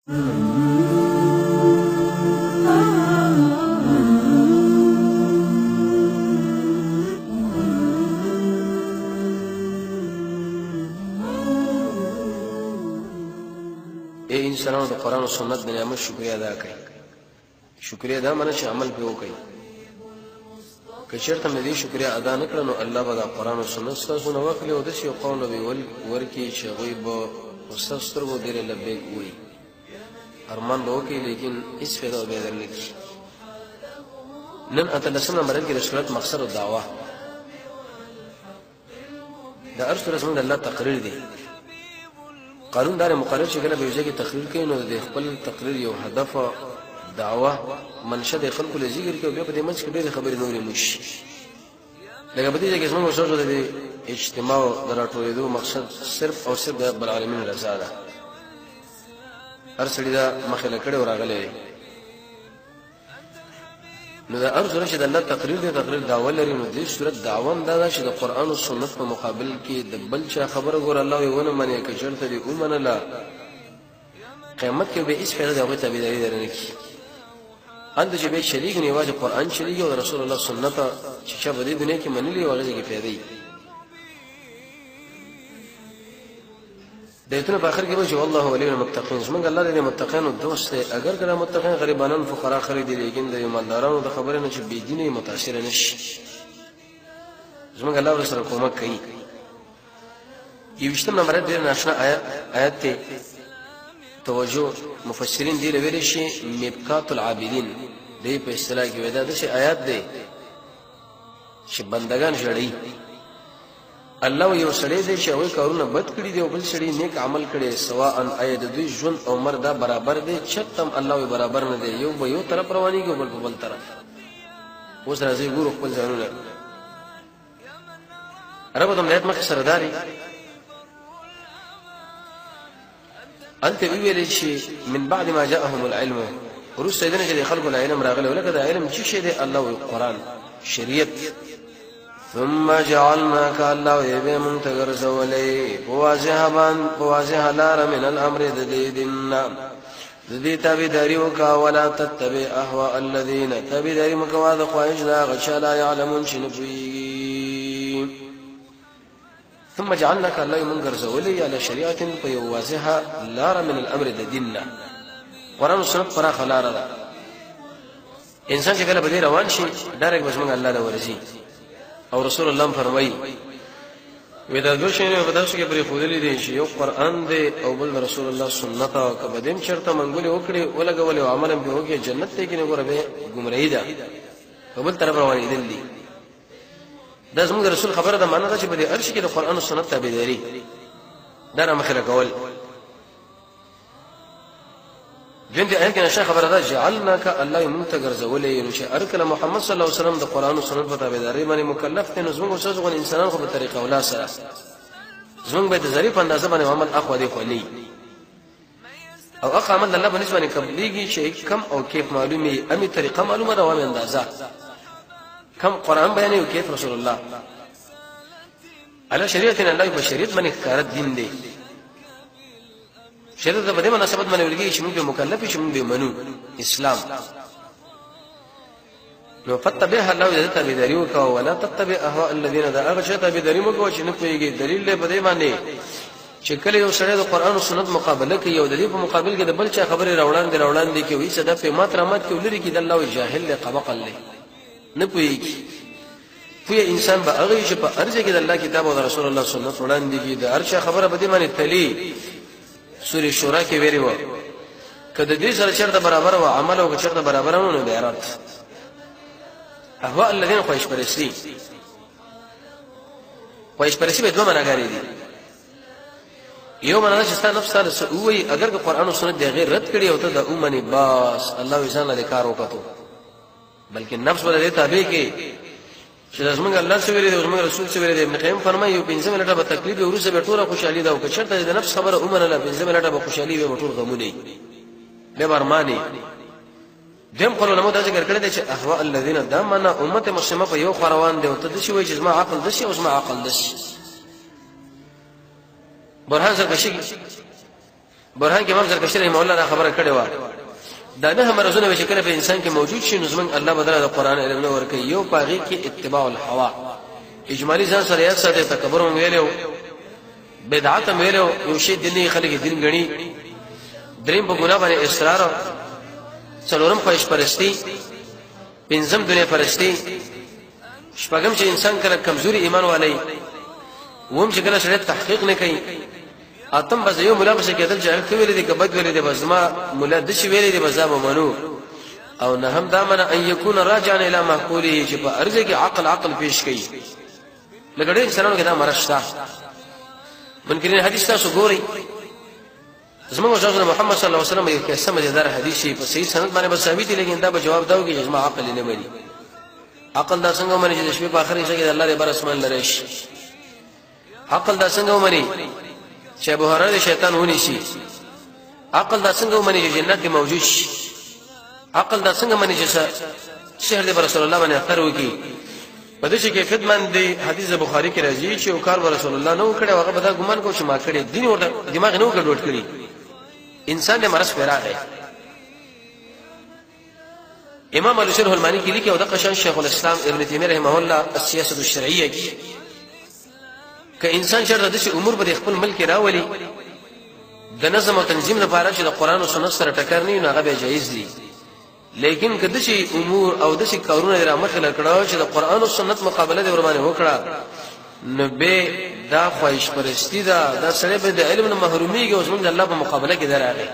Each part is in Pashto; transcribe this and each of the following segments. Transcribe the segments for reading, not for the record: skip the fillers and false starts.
اے انسانانو د قرآن او سنت د نعمت شکریا ادا کړئ. شکریا دا معنی چې عمل په وکړئ. که چېرته مې دې شکریا ادا نه کړه نو الله به د قرآن او سنت ستاسو نه واخلي او داسې یو قول به ورکړي چې هغوی به په ستاسو سترګو ډېرې لبیک ووایي، ارمان به وکړي لیکن هېڅ فایده به یې درنه کړي. نن 18 نمبر کې د سورت مقصد او دعوه د هر سورت زموږ د الله تقریر دی. قانون دار مقرر چې کله به یو ځای کې تقریر کوي نو د خپل تقریر یو هدف دعوه منشد خلکو له ذکر کوي، بیا په دې منځ کې ډېرې خبرې نورې موشي. لکه په دې ځای کې زموږ ورسره د اجتماع د راټولېدو مقصد صرف او صرف د رب العالمین رضا ده. هر سړي دا مخې له کړی ورغلی دی. نو دا هر صورت چې د الله تقریر دی، تقریر دعوه لري، نو دې صورت دعوه هم دا ده چې د قرآن او سنت په مقابل کې د بل چا خبره ګوره الله وایي ونه منې، که چېرته دې ومنله قیامت کې به هېڅ فایده د هغوی تابعداري درنه کړي. هلته چې به یې شریک نه یوازې قرآن شریک او د رسول الله سنت چې چا په دې دنیا کې منلي او هغه ځای کې فایده وي. د ایتونو په آخر کې به چې والله ولی المتقین، زموږ الله د متقینو دوست دی. اگر که دا متقین غریبانان فقرا خلک دي لیکن د ایماندارانو د خبرې نه چې بېدینه یې متاثره نه شي، زموږ الله ورسره کومک کوي. 21 نمبر ډېر ناشنا آیت دی. توجه مفسرین دې ویلی شي مبکات العابدین، دې په اصطلاح کې وایي دا داسې آیات دی چې بندګان ژړوي. الله یو سړی دی چې هغوی کارونه بد کړي دي او بل سړی نیک عمل کړی، سواء آیا د دوی ژوند او عمر دا برابر دی؟ چت هم الله وایي برابر نه دی. یو به یو طرف روانېږي او بل په بل طرف. اوس راځئ ګورو خپل ځانونه. رب د ملایت مخکې سرداري هلته ویلې چې من بعد ما جاءهم العلم، وروسته دې نه چې د خلکو له علم راغلی، ولکه دا علم چې شی دی الله وایي قرآن شریعت. ثم جعلناك الله يبي منتظر زولي بواضح لار من الامر دديدنا ددي تابداري وكا ولا تتبع اهواء الذين تابداري مكواذ خواهش لا غشا لا يعلمون شنفي. ثم جعلناك الله منتظر زولي على شريعه فيواضح لار من الامر ددينا. قرآن والسنه فراخ لار ده. انسان چې کله په دې روان شي ډایرکټ بس موږ الله له ورزي او رسول الله فرمایي وې دا دوه شی نه په تاسو کې پرې خودلې دي چې یو قرآن دی او بل رسول الله سنت او کبدیم چرته منګولې وکړي ولګولې او عمل به وکړي جنت ته کې نه ګوره به ګمړی ده په بل طرف روانې دي. دا زموږ رسول خبره ده، معنا ده چې په دې ارش کې د قرآن او سنت تابعداري دا نه مخله کول. جن دي آیت کې نشه خبره ده جعلناک الله منتظر زولې، نو چې ارکل محمد صلی الله علیه وسلم د قرآن او سنت په تابعداري باندې مکلف دي. نو زموږ استاد غو انسانان خو په طریقه ولا سره زموږ به د ظریف اندازه باندې عمل اخو دي خو نه او اخ عمل الله باندې باندې قبليږي چې کم او کیف معلومي امي طریقه معلومه ده او اندازه کم قرآن بیان او کیف رسول الله على شریعتنا الله په شریعت باندې ښکار دین دی. شریعت د بده مناسبت باندې ولګي چې موږ به مکلف شو، موږ به منو اسلام. نو فتبعها الله اذا تابعداري وکا ولا تتبع اهواء الذين دا هغه چې تابعداري مکو چې نه کوي. دلیل له بده باندې چې کله یو سړی د قرآن او سنت مقابله کوي او د دې په مقابل کې د بل چا خبره راوړاندې کوي څه د په ماترامات کې ولري کې د الله جاهل له قبقل له نه پويږي. پوهه انسان به هغه چې په ارزه کې د الله کتاب او رسول الله سنت وړاندې کې د ارشا خبره بده باندې تلی. سورې شورا کې ویلي و کله دې سره چرته برابر و عمل او چرته برابر نه بیرات اهواء الذين خواهش پرستی به دوه معناګانې دي. یو معنا چې ستاسو نفس سره سووي اگر که قرآن او سنت دی غیر رد کړي او ته د اومني باس الله انسان له کار وکړو، بلکې نفس ولې تابع کې چې زمونږ الله سویل دی زمونږ رسول سویل دی. ابن قیم فرمایي 15 منټه به تکلیف او روسه به ټوله خوشحالي دا او که چرته د نفس خبره عمر له 15 منټه به خوشحالي به ټول غمونه به برمانی. دیم قول نمو دا ذکر کړی دی چې احوا الذين دمنا امه مسلمه په یو خروان دی او ته د شي وایي چې ما عقل د شي او ما عقل د شي برهان سره شي برهان کې امام زرکشی رحمه الله دا خبره کړې و دا نه مرزونه به شکل په انسان کې موجود شي نو زمونږ الله بدل د قران علم نو ورکي یو پاغي کې اتباع الهوا اجمالی ځان سره یاد ساته تکبر ویلو بدعت ویلو یو شی دیني خلک دین غني دریم په ګناه باندې اصرار څلورم خواهش پرستی پنځم دنیا پرستی شپږم چې انسان کله کمزوري ایمان والي ووم چې کله شریعت تحقیق نه کوي اتم بس یو مولا بس کېدل چې هغه ویلې دي کبد ویلې دي بس ما مولا د شي ویلې دي بس ما منو او نه هم دا من ان يكون راجعا الى معقوله چې په ارزه کې عقل پیش کوي لګړې انسانانو کې دا مرشتا منکرین حدیث تاسو ګوري زموږ رسول محمد صلی الله علیه وسلم یو قسم دې حدیث په صحیح سند باندې بس ثابت دي لیکن دا به جواب داو کې اجماع عقل نه مری عقل دا څنګه مني چې شپه په اخر کې الله دې بر اسمان لریش عقل دا څنګه مني چې ابو هرره شیطان ونی شي عقل دا څنګه مني چې جنت موجود شي عقل دا څنګه مني چې شهر دې رسول الله باندې اثر وکي په دې کې خدمت دی حدیث بخاری کې راځي چې او کار رسول الله نو کړي هغه به دا ګمان کو چې ما کړي دین ورته دماغ نه وکړ کړی انسان دې مرز پیرا ہے امام الشرح المالکی لیکي او دغه شان شیخ الاسلام ابن تیمیه رحمه الله السیاست الشرعیه کې که انسان شرط د امور په خپل ملک راولي د نظم او تنظیم لپاره چې د قران او سنت سره ټکر نه نه غوې جایز دي لیکن کله چې امور او د شي کارونه را مخله کړه چې د قران او سنت مقابله د ورمانه وکړه نو به دا خواهش پرستی دا سره به د علم نه محرومیږي او زموږ الله په مقابله کې دراغي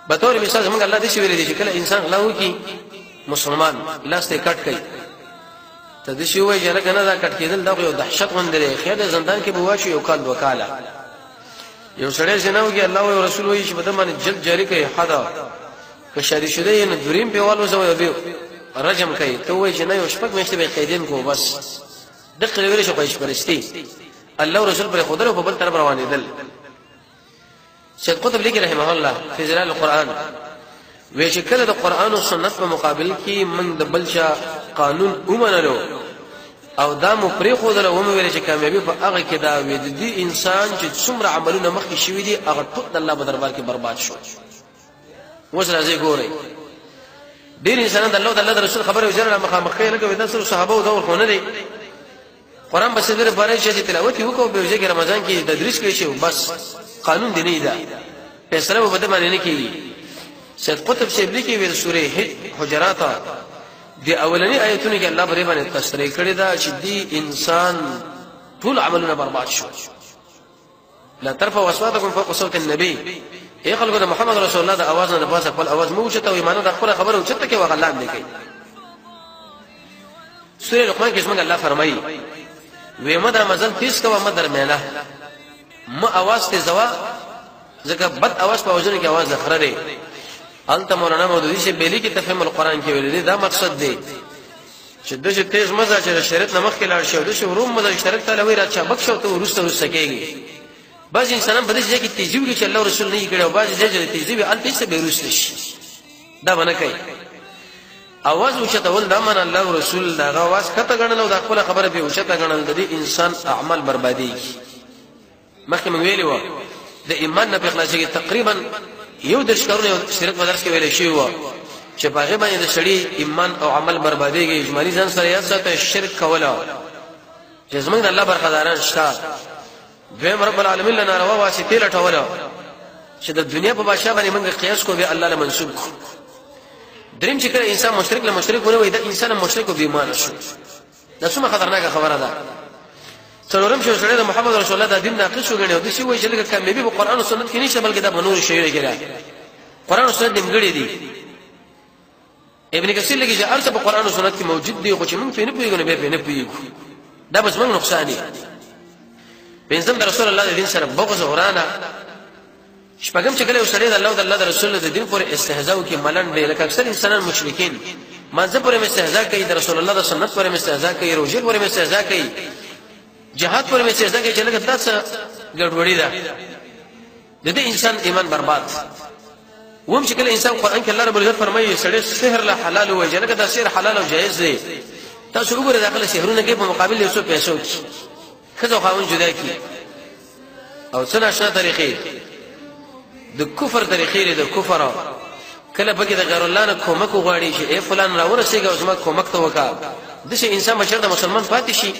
به تور مثال زموږ الله دې شي ویلي چې کله انسان غلاو کی مسلمان لاس ته کټ کوي ته دې شي وایي چې لکه دا کټ کېدل دا یو دهشت غوندره خیر زندان کې بواشي یو کال وکاله یو سړی جناوږي الله او رسول وایي چې بده باندې جلد جاری کوي حدا که شادي شوی نه دریم په والو زو به رجم کوي ته وایي چې نه یو شپږ میاشتې به قیدین کو بس دغه ویل شو پېښ پرستی الله او رسول پر خدای په بل طرف روانې دل سید قطب لیکي رحمه الله فی ظلال القرآن وی چې کله د قرآن او سنت په مقابل کې من د بلشا قانون ومنلو او دا مو پرې خو دل ومه ویل چې کامیابی په هغه کې دا وی د دې انسان چې څومره عملونه مخکې شوی دي هغه ټول الله په دربار کې برباد شو وس راځي ګوري ډیر انسانان د الله د رسول خبره وجره مخامخ کې لکه د سر صحابه او دور خونه دي قرآن بس دې لپاره چې تلاوت وکاو به ځکه رمضان کې تدریس کوي شي بس قانون دی نه دا فیصله به بده باندې نه کیږي سید قطب شیخ لیکي ویل سوره حجرات دی اولنی آیتونه کې الله پرې باندې تشریح کړی دا چې دی انسان ټول عملونه برباد شو لا ترفعوا اصواتكم فوق صوت النبي ای خلکو د محمد رسول الله د اواز نه د پاسه خپل اواز مو چته وي مانه د خپل خبره او چته کې وغلام دی کوي سوره لقمان کې څنګه الله فرمایي وې مده مزل تیز کوه مدر مینا ما اواز ته زوا ځکه بد اواز په وجه کې اواز خره دی انت مولانا مودودی سے بیلی کی تفهیم القرآن کې ویل دا مقصد دی چې د شي تیز مزه چې شریعت نمخ کې لاړ شو د شي روم مزه شریعت تعالی وی راځه بخښو ته ورسته کېږي بعض انسانان په دې ځای کې تیزی وکړي چې الله رسول نه یې کړو بعض ځای کې تیزی به الته څه بیروس نشي دا باندې کوي اواز وشته ول دا من الله رسول دا اواز کته غنل او دا خپل خبره به وشته غنل د انسان اعمال بربادي مخکې مې ویلو د ایمان نه په خلاصي تقریبا یو درس کارونه شریعت مدرس کې ویل شي و چې په هغه باندې د شړی ایمان او عمل برباديږي اجمالی ځان سره یاد ساته شرک کوله چې زمونږ الله برخداران شته دویم رب العالمین لنا روا واسطه لټوله چې د دنیا په بادشاہ باندې موږ قیاس کو به الله له منسوب دریم چې کله انسان مشرک له مشرک ونه وي دا انسان مشرک او بیمار شو دا څومره خطرناکه خبره ده څلورم شو سره د محمد رسول الله د دین ناقص وګڼي او د شی وایي چې لکه کامیابی په قران او سنت کې نشته بلکې دا بنور شی لري قران او سنت دمګړي دي ابن کثیر لګي چې ارته په قران او سنت کې موجود دي خو چې موږ په نه پوهیږو نه به نه پوهیږو دا بس موږ نقصان دي پنځم د رسول الله د دین سره بغض ورانه شپږم چې کله سره د الله او د الله د رسول د دین پر استهزاء کې ملن دي لکه اکثر انسانان مشرکین مانځه پر استهزاء کوي د رسول الله د سنت پر استهزاء کوي روزه پر استهزاء کوي جهاد پر استهزاء کوي چې لکه تاسو ګډوډي ده د دې انسان ایمان برباد وهم چې کله انسان قران کې الله رب العزت فرمایي سړی سحر له حلال او جنګ دا سحر حلال او جایز دی تاسو وګورئ داخله سحرونه کې په مقابل یو څه پیسو کې خزو خاون جدا کی او څنګه شنه طریقې د کفر طریقې د کفر کله پکې د غیر الله نه کومک غواړي چې اے فلان را ورسېږي او زما کومک ته وکا د شي انسان بشر د مسلمان پاتې شي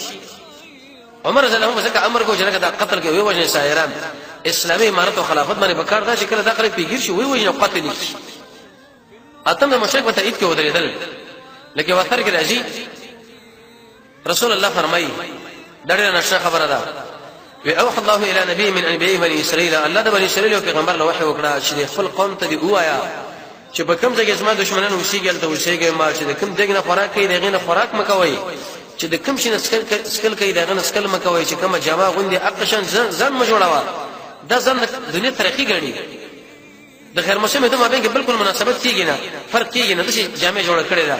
عمر رضی الله عنه څنګه امر کو چې دا قتل کې وي وجه سایران اسلامي امارت او خلافت باندې بکار دا چې کله داخله پیګیر شي وي وجه قتل شي اتم د مشرک په تایید کې ودرېدل لکه وثر کې راځي رسول الله فرمایي دا ډېر نشه خبره ده وی اوحى الله الى نبي من انبياء بني اسرائيل الله د بني اسرائيل پیغمبر له وحي وکړه چې خپل قوم ته دی وایا چې په کوم ځای کې زما دشمنان وسیږي ته وسیږي ما چې کوم دغه خوراک کوي دغه خوراک مکوي چې د کوم شي نسکل کوي دغه نسکل مکوي چې کومه جما غوندي اقشن ځن ما جوړاوه دا ځن دنیا ترقی غړي د خیر موسم ته مابین کې بالکل مناسبت کیږي نه فرق کیږي نه د شي جامع جوړ کړي دا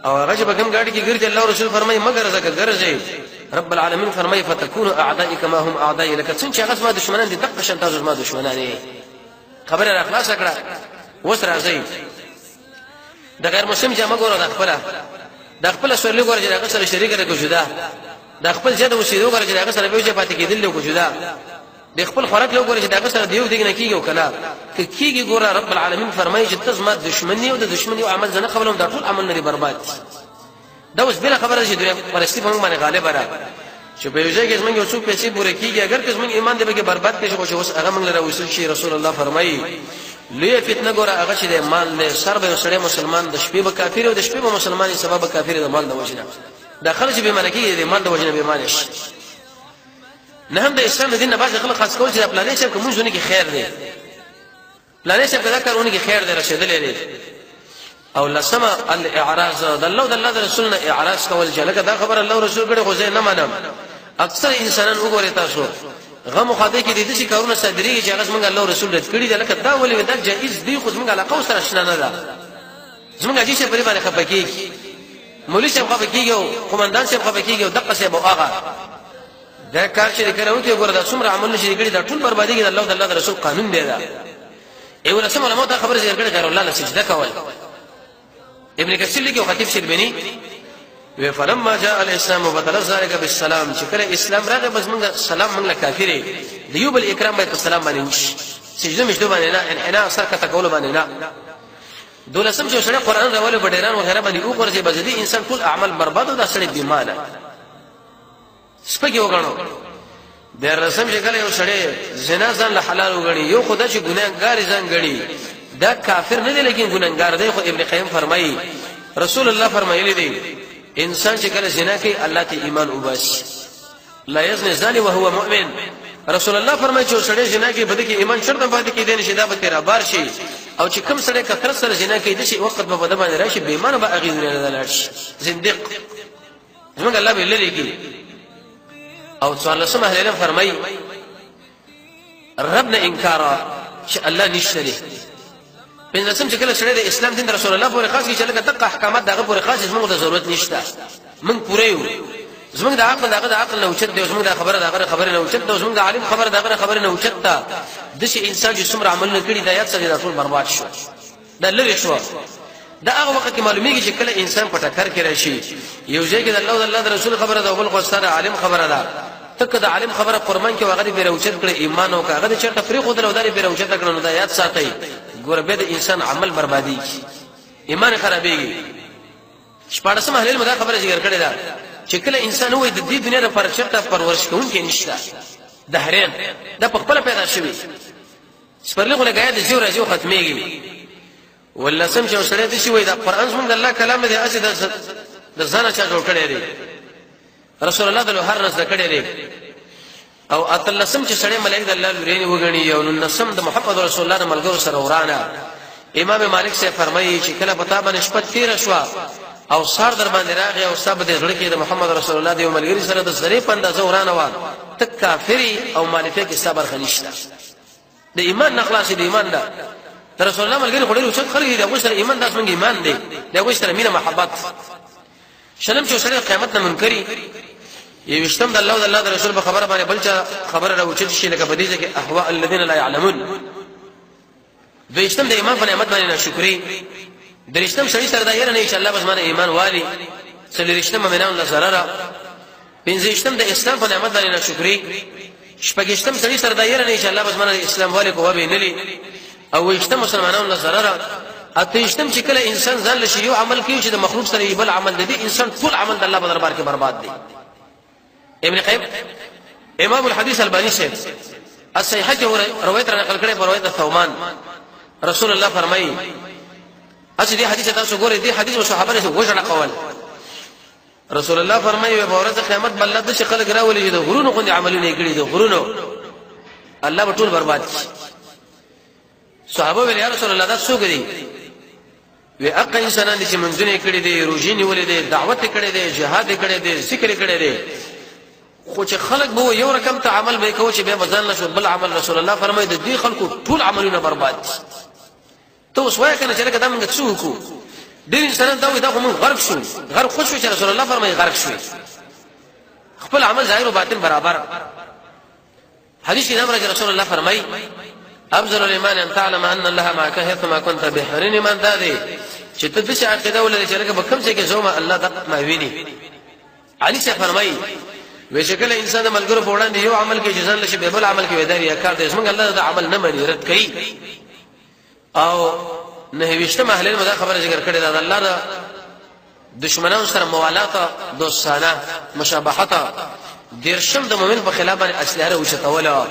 او هغه چې بګم گاډي کې ګرځي الله رسول فرمایي مگر زکه ګرځي رب العالمین فرمایي فتكون اعداء كما هم اعداء لك څنګه هغه ما دشمنان دي دغه شان تاسو ما دشمنان دي خبره را خلاص کړه وس راځي د غیر مسلم جامه ګوره د خپل سورلي ګوره چې هغه سره شریک لري کو جدا د خپل ځد وسیدو ګوره چې هغه سره به پاتې کېدل کو جدا د خپل خوراک له ګوره چې هغه سره دیو دغه نه کیږي وکړه کیږي ګوره رب العالمین فرمایي چې تاسو ما دشمنی او د دشمنی او عمل زنه خبرم دا ټول عمل نه برباد دا اوس بل خبره چې دنیا پرستی په موږ باندې غالب را چې په یوځای کې موږ یو څو پیسې پوره کیږي اگر که موږ ایمان دې به برباد کړي خو اوس هغه موږ لره وصول شي رسول الله فرمایي لوی فتنه ګوره هغه چې د مال له سر به سره مسلمان د شپې به کافر او د شپې به مسلمانې سبب کافر د مال د وجنه دا خلک به ملکی د مال د وجنه به مالش نه هم د اسلام دین نه باز خلک خاص کول چې پلانې چې کوم ځونه کې خیر دی پلانې چې پیدا کارونه کې خیر دی رسیدلې دی او لسما الاعراض د الله د رسولنا اعراض کول چې لکه دا خبر الله رسول کړي خو زه نه منم اکثر انسانان وګوري تاسو غم خاطر کې د دې کارونه صدري چې هغه څنګه الله رسول رد کړي دا لکه دا ولې دا جائز دی خو څنګه علاقه سره شنه نه ده څنګه چې په باندې خپکیږي مولوی صاحب خپکیږي او قومندان صاحب خپکیږي او دغه صاحب هغه دا کار چې کړو چې ګوره دا څومره عمل نشي کړي دا ټول بربادي کې د الله د رسول قانون دی دا ایو رسول الله ته خبر ذکر کړي غیر الله سجده کول ابن کثیر لیکي او خطیب شربینی و فلما جاء الاسلام وبدل ذلك بالسلام چې کله اسلام راغی بس موږ سلام موږ کافر دیوب الاکرام به السلام باندې وش سجده مشدو باندې نه انحناء سرکته کول باندې نه دولسم چې سره قران راول بډیران وغیرہ باندې او ورته بزدي انسان ټول اعمال برباد او د سړي بیمانه سپږی وګڼو د رسم چې کله یو سړی زنا ځان له حلال وګڼي یو خدای چې ګناهګار ځان ګڼي دا کافر نه دی لیکن ګناهګار دی خو ابن قیم فرمایي رسول الله فرمایلی دی انسان چې کله زنا کوي الله ته ایمان وباسي لا یزنی زانی وهو مؤمن رسول الله فرمایي چې سړی زنا کوي بده کې ایمان شرط باندې کې دین شي دا به تیرا بار شي او چې کوم سړی کثر سره زنا کوي د شي وخت په بده باندې راشي به ایمان به اغیز نه لاړ شي زنديق څنګه الله به لریږي او څوار لسمه اهل علم فرمایي ربنا انکار چې الله نشته بین رسم چې کله سره د اسلام دین رسول الله پورې خاص کی چې لکه دغه احکامات دغه پورې خاص زموږ ته ضرورت نشته موږ پوره یو زموږ د عقل نه اوچت دی زموږ د خبره نه اوچت دی زموږ د عالم خبره نه اوچت ده د شي انسان چې څومره عمل نه کړی دا یاد سره ټول برباد شو دا لری شو دا هغه وخت کې معلومیږي چې کله انسان په ټکر کې راشي یو ځای کې د الله د رسول خبره ده او بل غوستره عالم خبره ده تک د عالم خبره قربان کې وغړي به اوچت کړي ایمان او هغه چې تفریق ودل او دای به اوچت کړي نو دا یاد ساتي ګوربه د انسان عمل بربادي ایمان خرابېږي شپارسم اهل علم دا خبره ذکر کړې ده چې کله انسان وې د دې دنیا لپاره چرته پرورش کوونکی نشته د هرین د خپل پیدا شوی سپرلغه لګیا د زیو راځي ختمېږي ولا سم چې سره دي شي وې د قران څنګه الله کلام دی اسې د ځانه چا جوړ کړی دی رسول الله د هر رس کړی دی او اتلسم چې سړی ملائکه الله لوري وګڼي او نسم د محمد رسول الله ملګرو سره ورانه امام مالک سے فرمایي چې کله پتا باندې شپه تیر شو او سار در باندې راغی او صاحب د زړه کې د محمد رسول الله دی ملګری سره د زری پنده ورانه و تک کافری او مالفه کې صبر خلیشته د ایمان نخلاص د ایمان ده رسول الله ملګری خوري او څه خلک دی غوښتل ایمان داس منګ ایمان دی دا غوښتل مینه محبت شلم چې سره قیامت نه منکري یوشتم د الله د رسول په خبره باندې بلچا خبره راوچت شي لکه بدیجه کې احوا الذين لا يعلمون دویشتم د ایمان په نعمت باندې ناشکری درشتم شړی سره دا یره نه ان شاء الله بس باندې ایمان والی سلیشتم مؤمنان الله سره پنځشتم د اسلام په نعمت باندې ناشکری شپږشتم سړي سره دایره نه چې الله بس منه اسلام والے کو به نلی او وشتم مسلمانانو نه ضرر اتهشتم چې کله انسان ځان له یو عمل کوي چې د مخلوق سره بل عمل دی انسان ټول عمل د الله په دربار کې برباد دی ابن قیم امام الحديث الباني سے الصحيحه روایت نقل کړي په روایت ثومان رسول الله فرمایي اسی دې حدیث تاسو ګورئ دې حدیث صحابه نه وژړه قول رسول الله فرمایي په ورځ قیامت بل د شي خلک راولي د غرونو غوندي عملونه کړي دي غرونو الله به ټول برباد کړي صحابه ویل یا رسول الله دا څوک دي وی اق انسانان چې منځونه کړي دي روزي نیولې دي دعوت کړي دي جهاد کړي دي ذکر کړي دي خو چې خلک به یو رقم ته عمل به کوي چې به بدل نشو بل عمل رسول الله فرمایي د دې خلکو ټول عملونه برباد دي ته اوس وایې کنه چې لکه دا موږ څه وکړو ډېر انسانان دا وایي دا موږ غرق شو غرق خو شو چې رسول الله فرمایي غرق شو خپل عمل ظاهر او باطن برابر حدیث کې امر رسول الله فرمایي افضل الايمان ان تعلم ان الله معك حيثما كنت بحرين من ذي چې ته د عقیده ولرې چې لکه بکم څه کې زوما الله د ما ویني علي څه فرمایي وشکل انسان ملګرو په وړاندې یو عمل کې جزان لشي به بل عمل کې وداري کار دې څنګه الله د عمل نه مری رد کوي او نه وشته محلل مدا خبره ذکر کړی دا الله د دشمنانو سره موالات دوستانه مشابهت دیرشم د مؤمن په خلاف باندې اسلحه وشتوله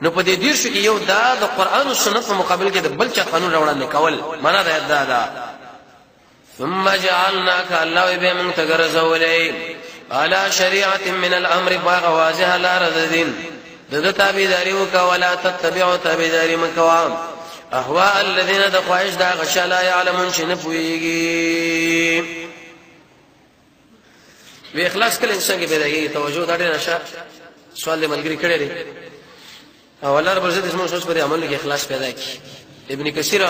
نو په دې دیر شو کې یو دا د قران او سنت په مقابل کې د بل چا قانون راوړل کول معنا دا ثم جعلناك الله به من تغرزولې على شريعه من الامر واضحه لا رددين د تابعداري وکولا تتبعوا تابعداري مکوا اهواء الذين دخواش دا غشا لا يعلمون شنفويږي وی اخلاص کله انسان کې پیدا کیږي توجه دا ډېر نشه سوال دې ملګری کړی دی او الله رب عزت اسمه سوچ پر عمل کې اخلاص پیدا کی ابن کثیر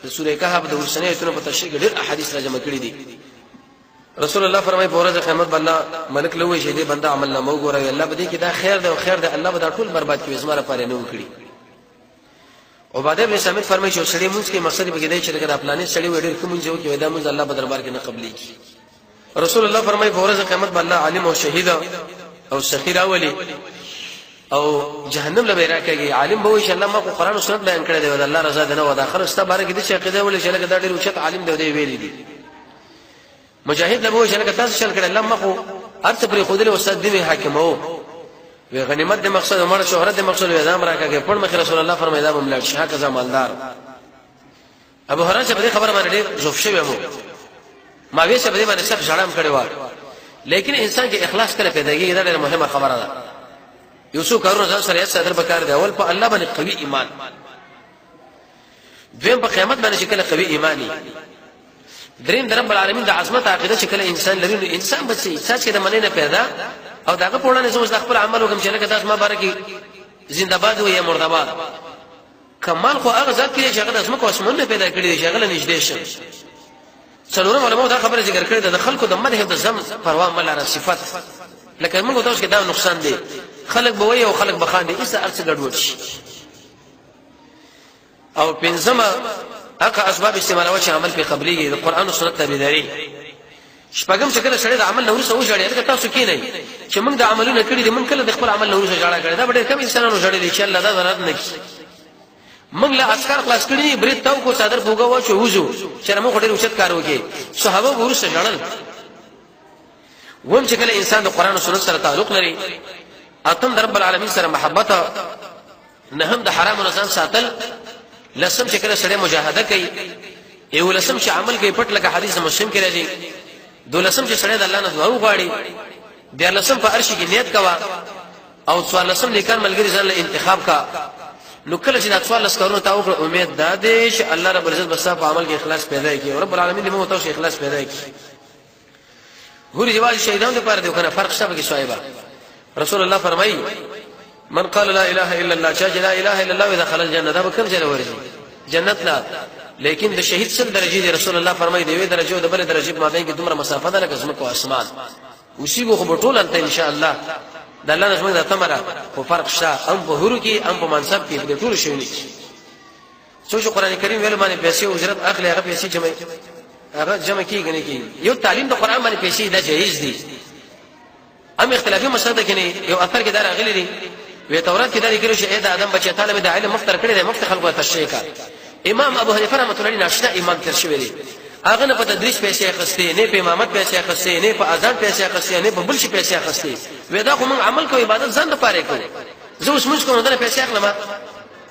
د سوره کهف د ورسنه ایتونو په تشریح کې ډېر احادیث راجمع کړي دي رسول الله فرمایي په ورځ قیامت الله ملک لوي شه دې بنده عمل نه مو ګوري الله به دې کې دا خیر دی او خیر دی الله به دا ټول برباد کوي زما لپاره نه وکړي عباده بن صامت فرمایي چې سړی مونږ کې مقصد به دی چې دا پلانې سړی وړي کوم ځو کې ودا مونږ الله په دربار کې نه قبلي رسول الله فرمایي په ورځ قیامت الله عالم او شهید او سخیر اولی او جهنم له راکېږي عالم به ان شاء الله ما قرآن او سنت بیان کړی دی او الله رضا ده نه ودا اخر استا بارے کې د عقیده ولې چې لکه دا ډېر اوچت عالم دی ویلي دي مجاهد له وجه لکه تاسو شل کړل الله مخو ارته پر خودله استاد دی حاکم او وی غنیمت د مقصد عمر شهرت د مقصد اعظم راکېږي پر مخ رسول الله فرمایي دا مملک شاه کزا مالدار ابو هريره په خبره باندې ډېر زوف شوی مو ما وی څه په دې باندې سب ځړام کړی و لیکن انسان کې اخلاص کله پیدا کېږي دا ډېر مهمه خبره ده یوسف کارونه ځان سره یې صدر بکار دی اول په الله باندې قوي ایمان دویم په قیامت باندې شکل قوي ایمانی دریم در رب العالمین د عظمت عقیده شکل انسان لري انسان بچي ساج کې د مننه پیدا او داغه په وړاندې زموږ خپل عمل وکم چې لکه تاسو ما بارکی زنده باد او یا مردباد کمال خو هغه ذات کې چې هغه د اسمه اسمنه پیدا کړی دی شغله نږدې شه څلورم علماء دا خبره ذکر کړې ده د خلکو د مدح د زم پروا مل را صفات لکه موږ تاسو کې دا نقصان دی خلق بوي او خلق بخاندي ایسه ارڅ ګډوډ شي او پنځمه اقا اسباب استعمالوي چې عمل په قبليږي د قران او سنت تابعداري شپږم چې کله سړی د عمل نور سو جوړي لکه تاسو کې نه چې موږ د عملونو کړی دي موږ کله د خپل عمل نور سو جوړا کړی دا ډېر کم انسانانو جوړي چې الله دا ضرورت نه کی موږ له اسکار خلاص کړی برید تاو کو صدر بوګا و چې وځو چې موږ ډېر اوچت کار وکړي صحابه ورسره جوړل ووم چې کله انسان د قران او سنت سره تعلق لري اتم رب العالمین سره محبت نه هم د حرام او نزان ساتل لسم چې کله سره مجاهده کوي یو لسم چې عمل کوي پټ لکه حدیث مسلم کې راځي دولسم چې سره د الله نه دعا وغواړي د لسم په عرش کې نیت کوا او څوارلسم لیکان ملګری ځان له انتخاب کا نو کله چې د څوارلس کارونو ته وکړه امید دا دی چې الله رب العزت بس په عمل کې اخلاص پیدا کوي او رب العالمین دې موږ ته اخلاص پیدا کوي ګوري جواز شهیدانو لپاره دی کنه فرق شته کې صایبه رسول الله فرمایي من قال لا اله الا الله چا لا اله الا الله دخل الجنه دا به کوم ځای ورځي جنت لا لیکن د شهید سره درجه دی رسول الله فرمایي دی وی درجه او د بل درجه په مابین کې دومره مسافه ده لکه زمکه او اسمان وشي خو بټول انت ان شاء الله د الله نظم د تمره خو فرق شته ام په هرو کې ام په منصب کې د ټول شي نه څو قرآن کریم ویل باندې پیسې او اجرت اخلي هغه پیسې جمع کیږي نه کیږي یو تعلیم د قرآن باندې پیسې دا جایز دي ام اختلافي مسله ده کني یو اثر کې دا راغلي دي وی تورات کې دا لیکل شوی د ادم بچی تعالی د علم مفتر کړی دی مفت خلکو ته تشریح کا امام ابو حنیفه رحمۃ اللہ علیہ ناشنا امام تر شوی دی هغه نه په تدریس پیسې اخستې نه په امامت پیسې اخستې نه په اذان پیسې اخستې نه په بل شي پیسې اخستې وی دا خو موږ عمل کوو عبادت ځان لپاره کوو زه اوس موږ کوم دا پیسې اخلم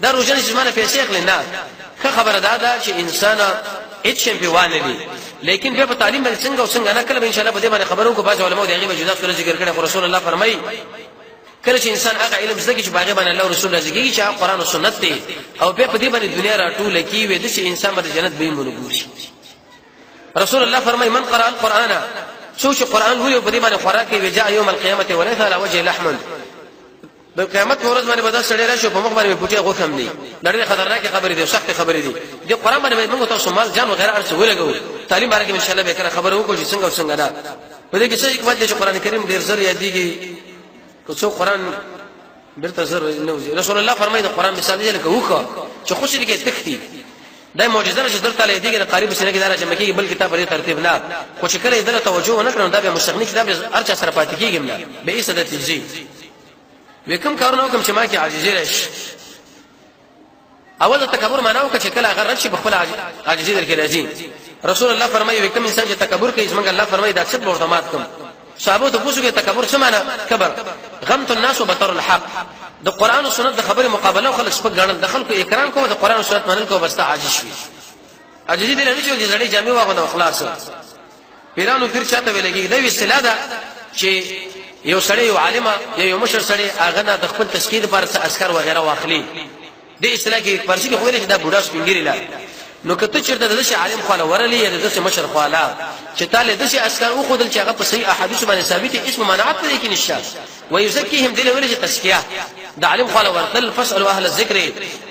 دا روزنه چې زمانه پیسې اخلم نه خبره ده چې انسان هیڅ شي په وانه دي لیکن بیا په تعلیم باندې څنګه او څنګه نه کله ان شاء الله په دې باندې خبرو کو باز علماء دغه به جدا سره ذکر کړي رسول الله فرمایي کله چې انسان هغه علم زده چې باغې باندې الله رسول الله زګي چې قرآن او سنت دی او په دې باندې دنیا راټول کی وي د چې انسان باندې جنت به مونږ رسول الله فرمایي من قرأ القرآن سوچ قرآن وی په دې باندې خوراک وي جاء يوم القيامه وليس على وجه لحم د قیامت ورځ باندې بدل سړی راشي په مخ باندې پټي غوښم دي ډېر خطرناک خبرې دي سخت خبرې دي د قرآن باندې موږ تاسو مال جان وغيرها ارڅ ولګو تعلیم باندې ان شاء الله به کړه خبرو کو چې څنګه څنګه ده په دې کې څه حکمت دي چې قرآن کریم ډېر زر یادېږي که څو قرآن برته زر نو رسول الله فرمایي د قرآن مثال دی لکه وکړه چې خوشی کې تختی دا معجزه نشه درته لې دیګه قریب سره کې دره چې مکه بل کتاب لري ترتیب نه خو چې کله دله توجه نه کړو دا به مستغنی کتاب ارچا سره پاتې کیږي نه به ایسه د تجزیه وکم کارونه کوم چې ما کې عاجزی راشي اول تکبر معنا او چې کله هغه راشي په خپل عاجزی درکې راځي رسول الله فرمایي وکم انسان چې تکبر کوي څنګه الله فرمایي دا څه ورتمات کوم صحابه ته پوښتنه تکبر څه معنا کبر غمت الناس وبطر الحق د قران او سنت د خبره مقابله خلک سپک غړل د خلکو اکرام کوو د قران او سنت منل کوو بس ته عاجز شي عاجزی دې نه چې زړې جامې واغو د اخلاص پیرانو پیر چاته ویلګي دا وی اصطلاح ده چې یو سړی یو عالم یو مشر سړی هغه د خپل تشکیل لپاره اسکر وغیرہ واخلي دې اصطلاح کې پرشي کې ویل چې دا بوډا سپینګری لا نو کته چیرته د شي عالم خاله ورلی یا د شي مشر خاله چې تعالی د شي اسکر او خدل چې هغه په صحیح احادیث باندې ثابت اسم منعت لري کې نشه ويزكيهم دله ویل چې تزکیه د عالم خاله ورتل فسالوا اهل الذکر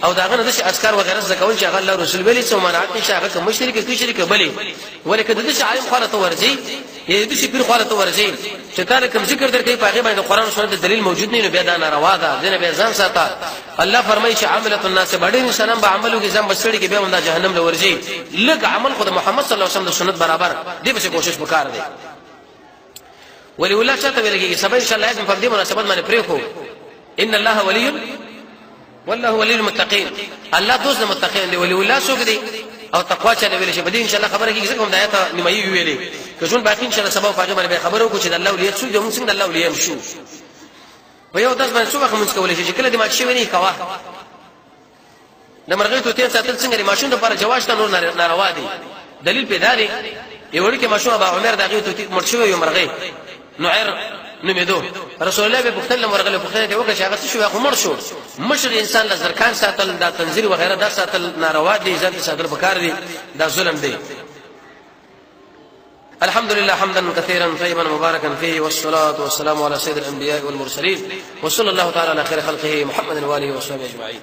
او دا غنه د شي اسکر وغیرہ زکول چې هغه الله رسول ویلي چې منعت نشه هغه مشرک کې شرک بلی ولیکن د شي عالم خاله ورځي یا د شي پیر خاله ورځي چې تعالی کوم ذکر درکې په هغه باندې قران او سنت دلیل موجود نه نو بیا دا ناروا ده دنه به ځان ساته الله فرمایي چې عاملۃ الناس باندې انسانان به عملو کې ځم بسړي کې به هم د جهنم ورځي لګ عمل خود محمد صلی الله علیه وسلم د سنت برابر دې به کوشش وکړ دې ولی الله چاته ویلږي سبا ان شاء الله لازم په دې مناسبت باندې پریخو ان الله ولي والله ولي المتقين الله دوست المتقين دی ولي الله څوک دی او تقوا چا ویل شي په دې ان شاء الله خبره کیږي کوم د آیات نیمایي ویلې که څون باقي ان شاء الله سبا په هغه باندې خبرو کو چې د الله ولي څوک دی موږ څنګه الله ولي هم شو په یو داس باندې څوک موږ کولای شي چې کله دې مات شي ونی کوا د مرغې ته تیر ساتل څنګه د ماشوم لپاره جواز ته نور ناروا دي دلیل پیدا دی یو لکه ماشوم ابو عمر دغه ته مرشوي یو مرغې نعير نمیدو رسول الله به بختل مرغله بختل ته وکړه چې هغه شو هغه مر شو مشر انسان لزرکان ساتل دا تنزیر وغیرہ دا ساتل ناروا دي ځان ساتل بکار دي دا ظلم دی الحمد لله حمدا كثيرا طيبا مباركا فيه والصلاه والسلام على سيد الانبياء والمرسلين وصلى الله تعالى على خير خلقه محمد واله وصحبه اجمعين